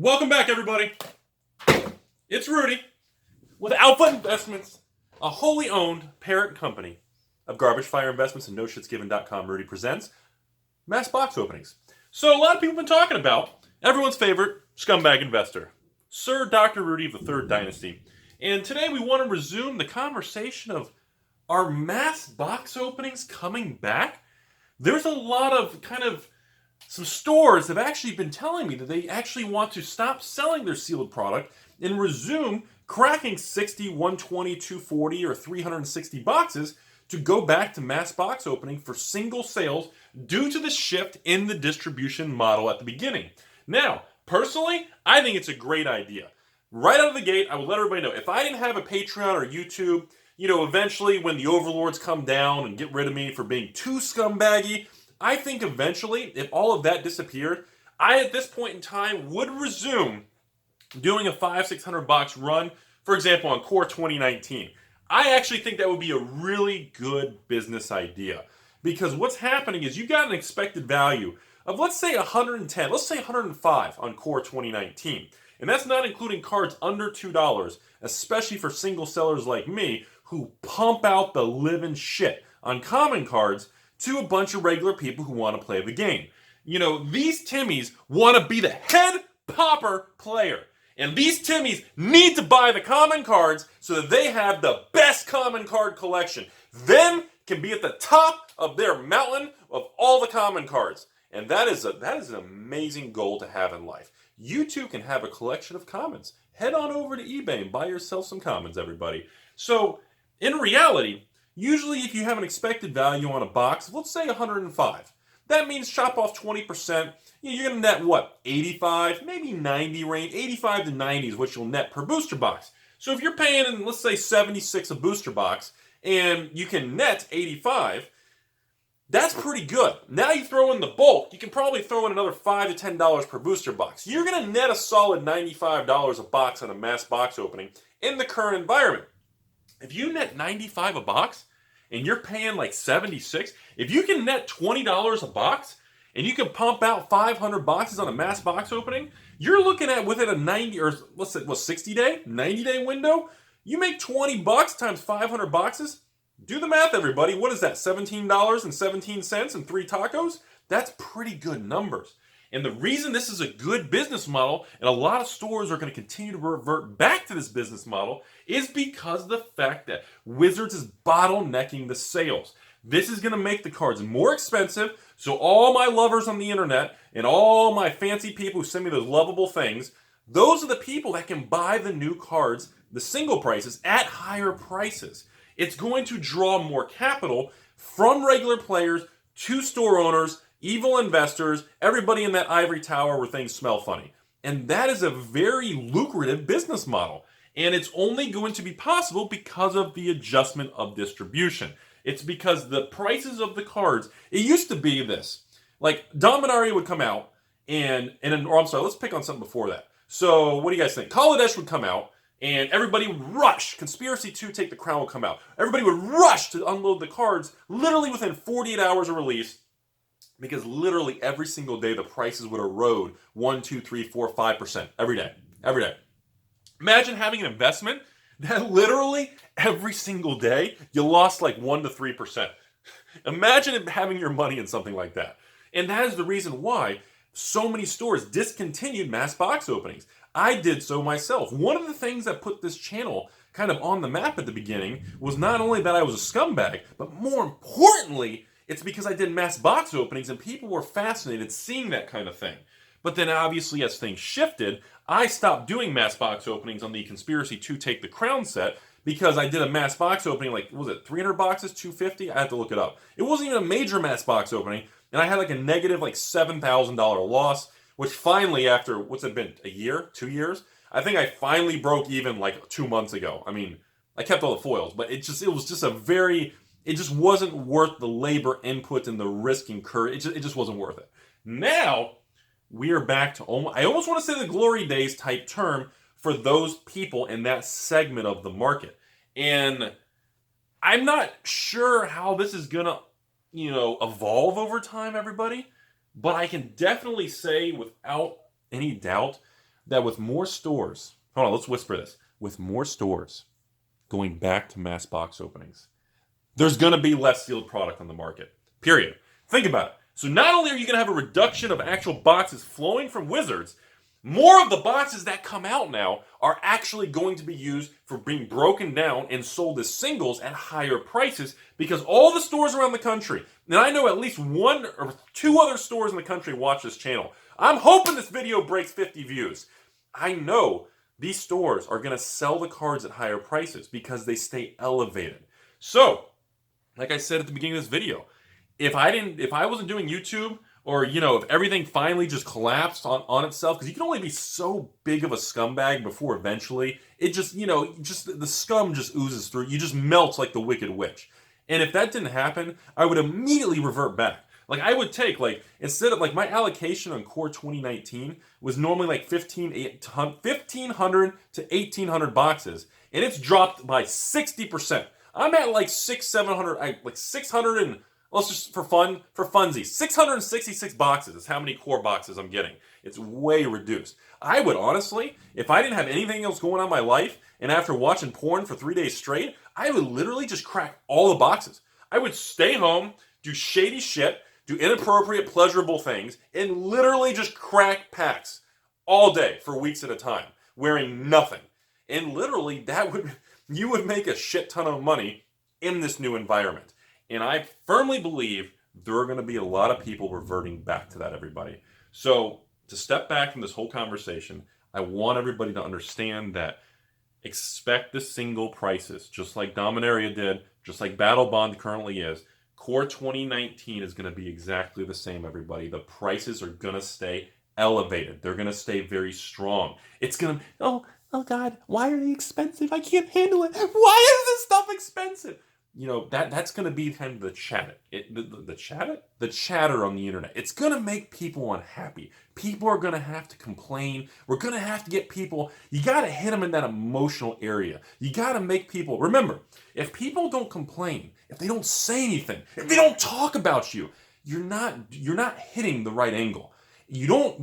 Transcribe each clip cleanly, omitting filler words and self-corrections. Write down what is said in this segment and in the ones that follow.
Welcome back, everybody. It's Rudy with Alpha Investments, a wholly owned parent company of Garbage Fire Investments and NoShitsGiven.com. Rudy presents mass box openings. So a lot of people have been talking about everyone's favorite scumbag investor, Sir Dr. Rudy of the Third Dynasty. And today we want to resume the conversation of, are mass box openings coming back? There's a lot of some stores have actually been telling me that they actually want to stop selling their sealed product and resume cracking 60, 120, 240, or 360 boxes to go back to mass box opening for single sales due to the shift in the distribution model at the beginning. Now, personally, I think it's a great idea. Right out of the gate, I would let everybody know, if I didn't have a Patreon or YouTube, eventually when the overlords come down and get rid of me for being too scumbaggy, I think eventually, if all of that disappeared, I, at this point in time, would resume doing a $500-600 box run, for example, on Core 2019. I actually think that would be a really good business idea. Because what's happening is you've got an expected value of, let's say, 110, let's say 105 on Core 2019. And that's not including cards under $2, especially for single sellers like me, who pump out the living shit on common cards to a bunch of regular people who want to play the game. These Timmies want to be the head popper player. And these Timmies need to buy the common cards so that they have the best common card collection. Them can be at the top of their mountain of all the common cards. And that is an amazing goal to have in life. You too can have a collection of commons. Head on over to eBay and buy yourself some commons, everybody. So, in reality, usually if you have an expected value on a box, let's say 105, that means chop off 20%, you're going to net what, 85, maybe 90 range, 85 to 90 is what you'll net per booster box. So if you're paying, let's say 76 a booster box, and you can net 85, that's pretty good. Now you throw in the bulk, you can probably throw in another $5 to $10 per booster box. You're going to net a solid $95 a box on a mass box opening in the current environment. If you net 95 a box and you're paying like 76, if you can net $20 a box and you can pump out 500 boxes on a mass box opening, you're looking at within a 90 or let's say 60 day, 90 day window, you make 20 bucks times 500 boxes. Do the math, everybody. What is that? $17.17 and 3 tacos? That's pretty good numbers. And the reason this is a good business model, and a lot of stores are going to continue to revert back to this business model, is because of the fact that Wizards is bottlenecking the sales. This is going to make the cards more expensive, so all my lovers on the internet and all my fancy people who send me those lovable things, those are the people that can buy the new cards, the single prices, at higher prices. It's going to draw more capital from regular players to store owners, evil investors, everybody in that ivory tower where things smell funny. And that is a very lucrative business model. And it's only going to be possible because of the adjustment of distribution. It's because the prices of the cards, it used to be this. Like, Dominaria would come out, let's pick on something before that. So, what do you guys think? Kaladesh would come out, and everybody would rush. Conspiracy 2 Take the Crown would come out. Everybody would rush to unload the cards literally within 48 hours of release. Because literally every single day the prices would erode 1, 2, 3, 4, 5% every day. Every day. Imagine having an investment that literally every single day you lost like 1 to 3%. Imagine having your money in something like that. And that is the reason why so many stores discontinued mass box openings. I did so myself. One of the things that put this channel kind of on the map at the beginning was not only that I was a scumbag, but more importantly, it's because I did mass box openings and people were fascinated seeing that kind of thing. But then obviously as things shifted, I stopped doing mass box openings on the Conspiracy 2 Take the Crown set because I did a mass box opening, like, was it 300 boxes, 250? I have to look it up. It wasn't even a major mass box opening, and I had like a negative like $7,000 loss, which finally after, what's it been, a year, 2 years? I think I finally broke even like 2 months ago. I mean, I kept all the foils, but it just wasn't worth the labor input and the risk incurred. It just wasn't worth it. Now, we are back to I almost want to say the glory days type term for those people in that segment of the market. And I'm not sure how this is going to, evolve over time, everybody. But I can definitely say without any doubt that with more stores, hold on, let's whisper this, with more stores going back to mass box openings, there's going to be less sealed product on the market. Period. Think about it. So not only are you going to have a reduction of actual boxes flowing from Wizards, more of the boxes that come out now are actually going to be used for being broken down and sold as singles at higher prices because all the stores around the country, and I know at least 1 or 2 other stores in the country watch this channel. I'm hoping this video breaks 50 views. I know these stores are going to sell the cards at higher prices because they stay elevated. So, like I said at the beginning of this video, if I wasn't doing YouTube, or, if everything finally just collapsed on itself, because you can only be so big of a scumbag before eventually it just, the scum just oozes through. You just melt like the Wicked Witch. And if that didn't happen, I would immediately revert back. Like, I would take, instead of, my allocation on Core 2019 was normally, 1,500 to 1,800 boxes, and it's dropped by 60%. I'm at, 600 and... Let's just, for funsies, 666 boxes is how many core boxes I'm getting. It's way reduced. I would honestly, if I didn't have anything else going on in my life, and after watching porn for 3 days straight, I would literally just crack all the boxes. I would stay home, do shady shit, do inappropriate, pleasurable things, and literally just crack packs all day for weeks at a time, wearing nothing. And literally, you would make a shit ton of money in this new environment. And I firmly believe there are going to be a lot of people reverting back to that, everybody. So, to step back from this whole conversation, I want everybody to understand that expect the single prices, just like Dominaria did, just like Battle Bond currently is. Core 2019 is going to be exactly the same, everybody. The prices are going to stay elevated. They're going to stay very strong. It's going to, oh God, why are they expensive? I can't handle it. Why is this stuff expensive? That's going to be kind of the chatter. The chatter on the internet. It's going to make people unhappy. People are going to have to complain. We're going to have to get people, you got to hit them in that emotional area. You got to make people, remember, if people don't complain, if they don't say anything, if they don't talk about you, you're not hitting the right angle. You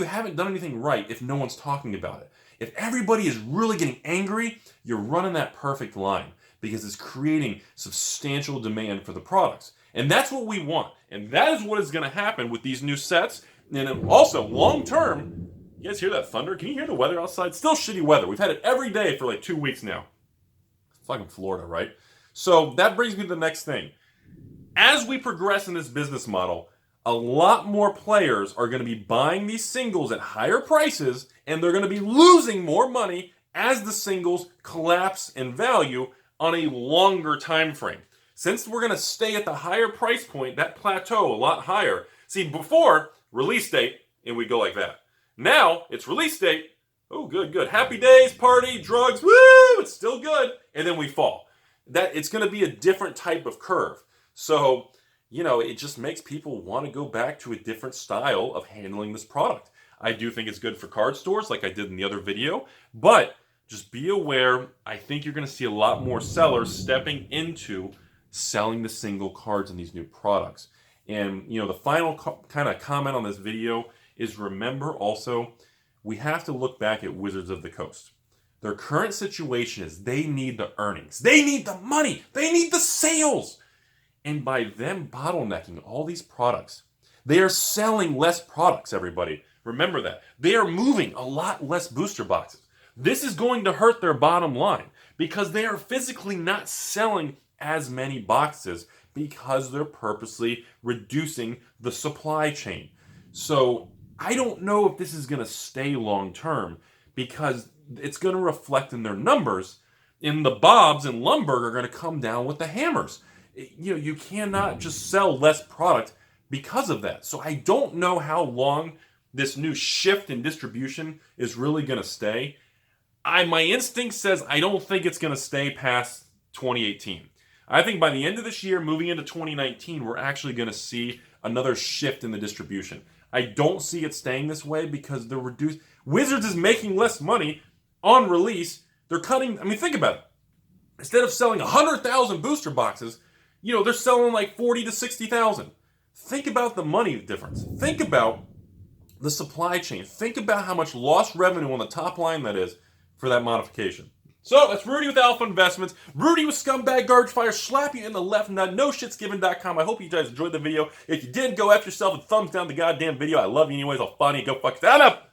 haven't done anything right if no one's talking about it. If everybody is really getting angry, you're running that perfect line, because it's creating substantial demand for the products. And that's what we want. And that is what is going to happen with these new sets. And also, long term, you guys hear that thunder? Can you hear the weather outside? Still shitty weather. We've had it every day for 2 weeks now. Fucking Florida, right? So that brings me to the next thing. As we progress in this business model, a lot more players are going to be buying these singles at higher prices, and they're going to be losing more money as the singles collapse in value on a longer time frame. Since we're going to stay at the higher price point, that plateau a lot higher. See, before, release date, and we go like that. Now, it's release date, oh, good. Happy days, party, drugs, woo, it's still good. And then we fall. It's going to be a different type of curve. So, it just makes people want to go back to a different style of handling this product. I do think it's good for card stores, like I did in the other video, but just be aware, I think you're going to see a lot more sellers stepping into selling the single cards in these new products. And, the final kind of comment on this video is, remember also, we have to look back at Wizards of the Coast. Their current situation is they need the earnings. They need the money. They need the sales. And by them bottlenecking all these products, they are selling less products, everybody. Remember that. They are moving a lot less booster boxes. This is going to hurt their bottom line because they are physically not selling as many boxes because they're purposely reducing the supply chain. So I don't know if this is going to stay long term because it's going to reflect in their numbers. And the Bobs and Lumberg are going to come down with the hammers. You cannot just sell less product because of that. So I don't know how long this new shift in distribution is really going to stay. My instinct says I don't think it's going to stay past 2018. I think by the end of this year, moving into 2019, we're actually going to see another shift in the distribution. I don't see it staying this way because they're reduced. Wizards is making less money on release. They're cutting. Think about it. Instead of selling 100,000 booster boxes, they're selling 40 to 60,000. Think about the money difference. Think about the supply chain. Think about how much lost revenue on the top line that is for that modification. So that's Rudy with Alpha Investments. Rudy with Scumbag Garbage Fire. Slap you in the left nut. NoShitsGiven.com. I hope you guys enjoyed the video. If you did, go F yourself and thumbs down the goddamn video. I love you anyways. I'll find you. Go fuck that up.